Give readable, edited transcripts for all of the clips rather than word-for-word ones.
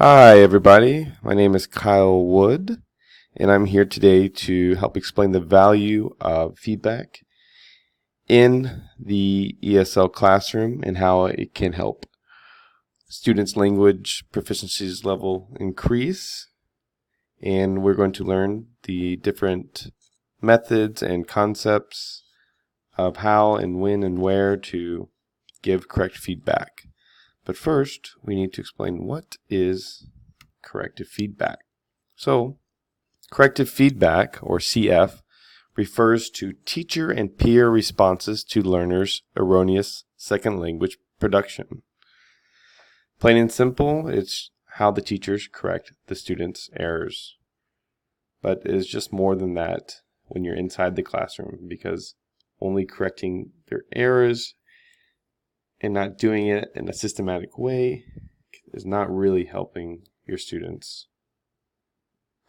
Hi, everybody. My name is Kyle Wood, and I'm here today to help explain the value of feedback in the ESL classroom and how it can help students' language proficiencies level increase. And we're going to learn the different methods and concepts of how and when and where to give correct feedback. But first, we need to explain what is corrective feedback. So, corrective feedback, or CF, refers to teacher and peer responses to learners' erroneous second language production. Plain and simple, it's how the teachers correct the students' errors. But it is just more than that when you're inside the classroom, because only correcting their errors and not doing it in a systematic way is not really helping your students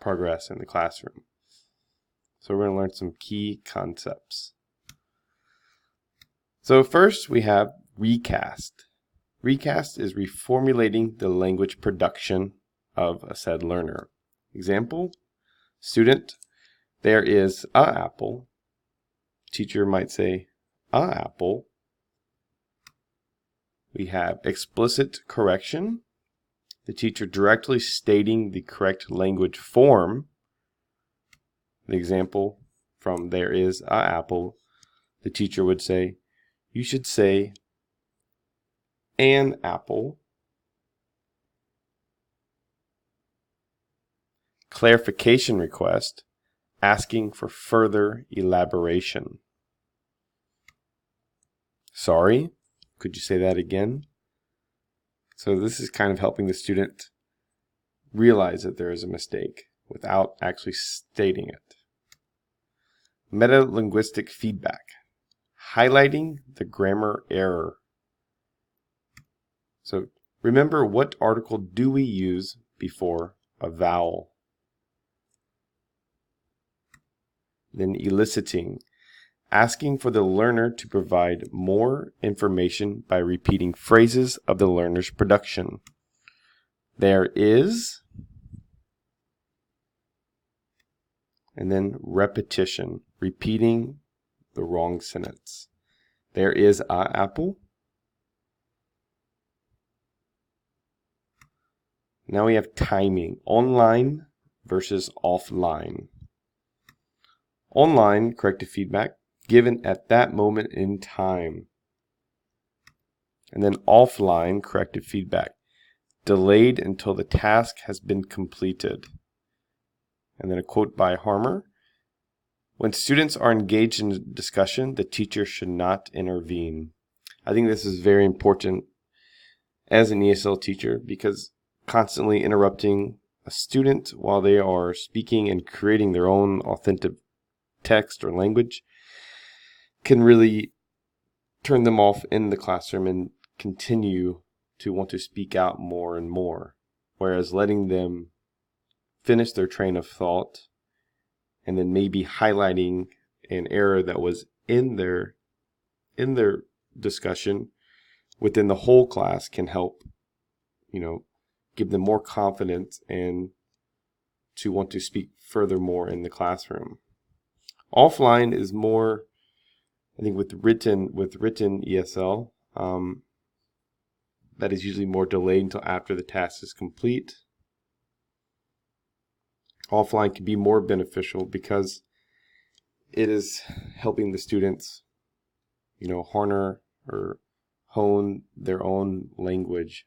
progress in the classroom. So we're going to learn some key concepts. So first we have recast. Recast is reformulating the language production of a said learner. Example, student, there is a apple. Teacher might say, a apple. We have explicit correction. The teacher directly stating the correct language form. The example from there is a apple, the teacher would say, you should say an apple. Clarification request, asking for further elaboration. Sorry, could you say that again? So this is kind of helping the student realize that there is a mistake without actually stating it. Metalinguistic feedback, highlighting the grammar error. So remember, what article do we use before a vowel? Then eliciting, asking for the learner to provide more information by repeating phrases of the learner's production. There is, and then repetition, repeating the wrong sentence. There is a apple. Now we have timing, online versus offline. Online, corrective feedback, given at that moment in time. And then offline, corrective feedback, delayed until the task has been completed. And then a quote by Harmer. When students are engaged in a discussion, the teacher should not intervene. I think this is very important as an ESL teacher, because constantly interrupting a student while they are speaking and creating their own authentic text or language can really turn them off in the classroom and continue to want to speak out more and more. Whereas letting them finish their train of thought and then maybe highlighting an error that was in their discussion within the whole class can help, give them more confidence and to want to speak furthermore in the classroom. Offline is more, I think, with written ESL, that is usually more delayed until after the task is complete. Offline can be more beneficial because it is helping the students, harness or hone their own language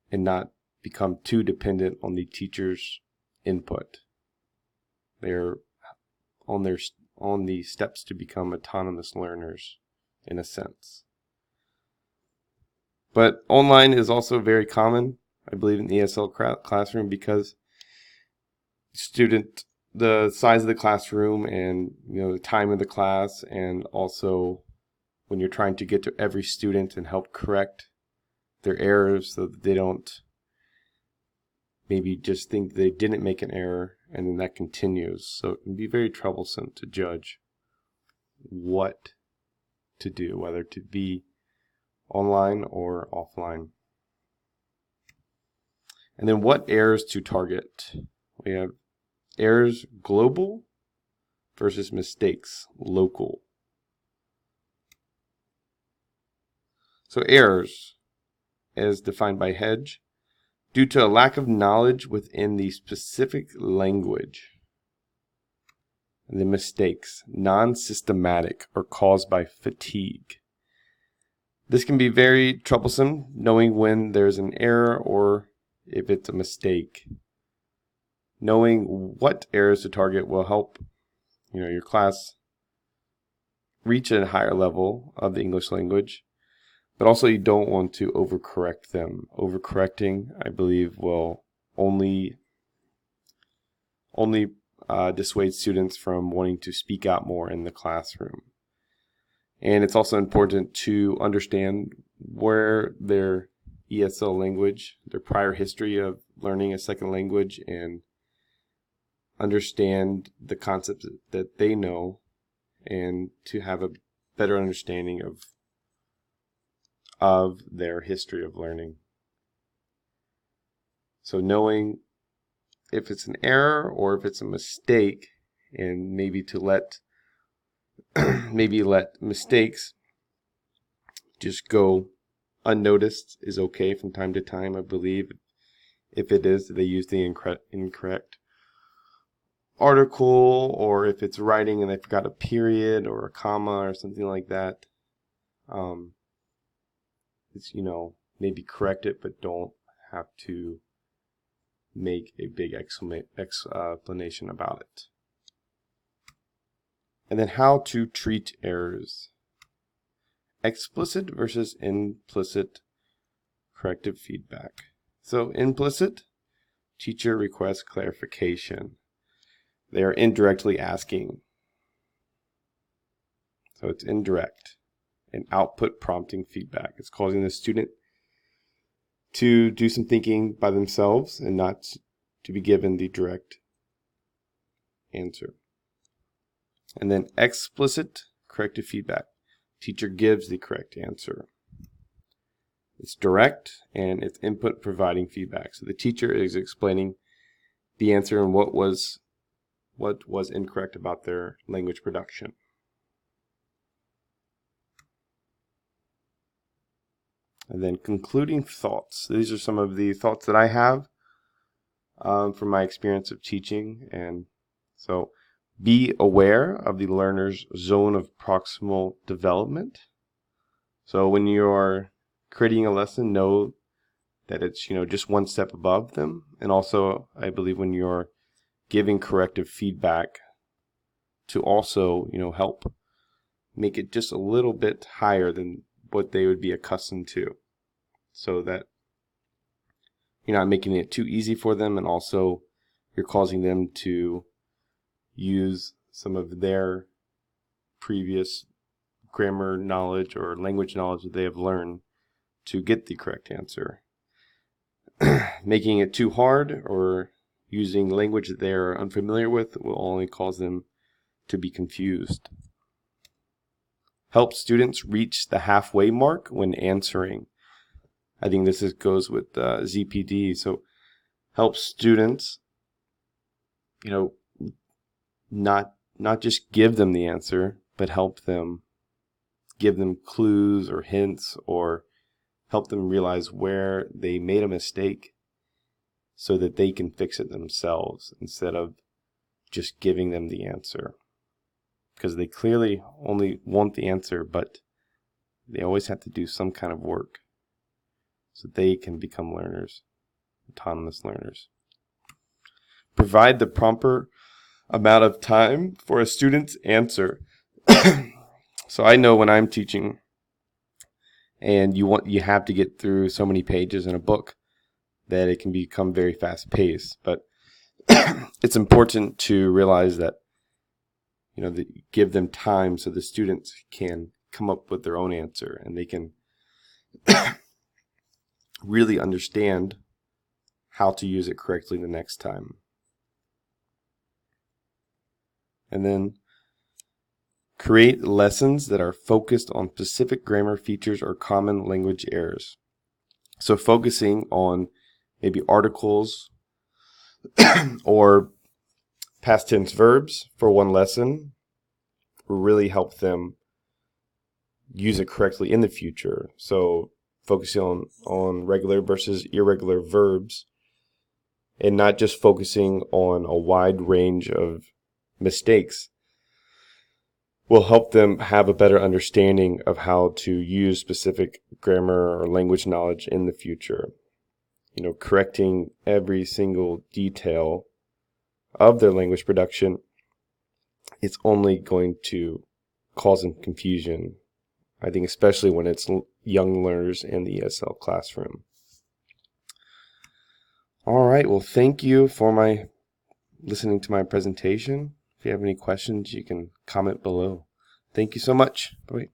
and not become too dependent on the teacher's input. They're on the steps to become autonomous learners in a sense. But online is also very common, I believe, in the ESL classroom, because the size of the classroom and the time of the class, and also when you're trying to get to every student and help correct their errors so that they don't maybe just think they didn't make an error and then that continues. So it can be very troublesome to judge what to do, whether to be online or offline. And then what errors to target? We have errors global versus mistakes local. So errors, as defined by Hedge, due to a lack of knowledge within the specific language. And the mistakes, non-systematic or caused by fatigue. This can be very troublesome, knowing when there's an error or if it's a mistake. Knowing what errors to target will help, your class reach a higher level of the English language, but also you don't want to overcorrect them. Overcorrecting, I believe, will only dissuade students from wanting to speak out more in the classroom. And it's also important to understand where their ESL language, their prior history of learning a second language, and understand the concepts that they know, and to have a better understanding of their history of learning. So knowing if it's an error or if it's a mistake, and maybe to let mistakes just go unnoticed is okay from time to time, I believe. If it is, they use the incorrect article, or if it's writing and they forgot a period or a comma or something like that, it's, maybe correct it, but don't have to make a big explanation about it. And then how to treat errors. Explicit versus implicit corrective feedback. So implicit, teacher requests clarification. They are indirectly asking. So it's indirect. And output prompting feedback. It's causing the student to do some thinking by themselves and not to be given the direct answer. And then explicit corrective feedback. Teacher gives the correct answer. It's direct and it's input providing feedback. So the teacher is explaining the answer and what was incorrect about their language production. And then concluding thoughts. These are some of the thoughts that I have from my experience of teaching. And so be aware of the learner's zone of proximal development. So when you're creating a lesson, know that it's just one step above them. And also, I believe when you're giving corrective feedback, to also help make it just a little bit higher than what they would be accustomed to, so that you're not making it too easy for them, and also you're causing them to use some of their previous grammar knowledge or language knowledge that they have learned to get the correct answer. Making it too hard or using language that they are unfamiliar with will only cause them to be confused. Help students reach the halfway mark when answering. I think this goes with ZPD. So help students, not just give them the answer, but help them, give them clues or hints, or help them realize where they made a mistake so that they can fix it themselves instead of just giving them the answer. Because they clearly only want the answer, but they always have to do some kind of work so they can become learners, autonomous learners. Provide the proper amount of time for a student's answer. So I know when I'm teaching and you have to get through so many pages in a book that it can become very fast paced, but it's important to realize that that you give them time so the students can come up with their own answer and they can really understand how to use it correctly the next time. And then create lessons that are focused on specific grammar features or common language errors. So focusing on maybe articles or past tense verbs for one lesson will really help them use it correctly in the future. So focusing on regular versus irregular verbs and not just focusing on a wide range of mistakes will help them have a better understanding of how to use specific grammar or language knowledge in the future. Correcting every single detail of their language production, it's only going to cause them confusion, I think, especially when it's young learners in the ESL classroom. All right, well, thank you for listening to my presentation. If you have any questions, you can comment below. Thank you so much. Bye.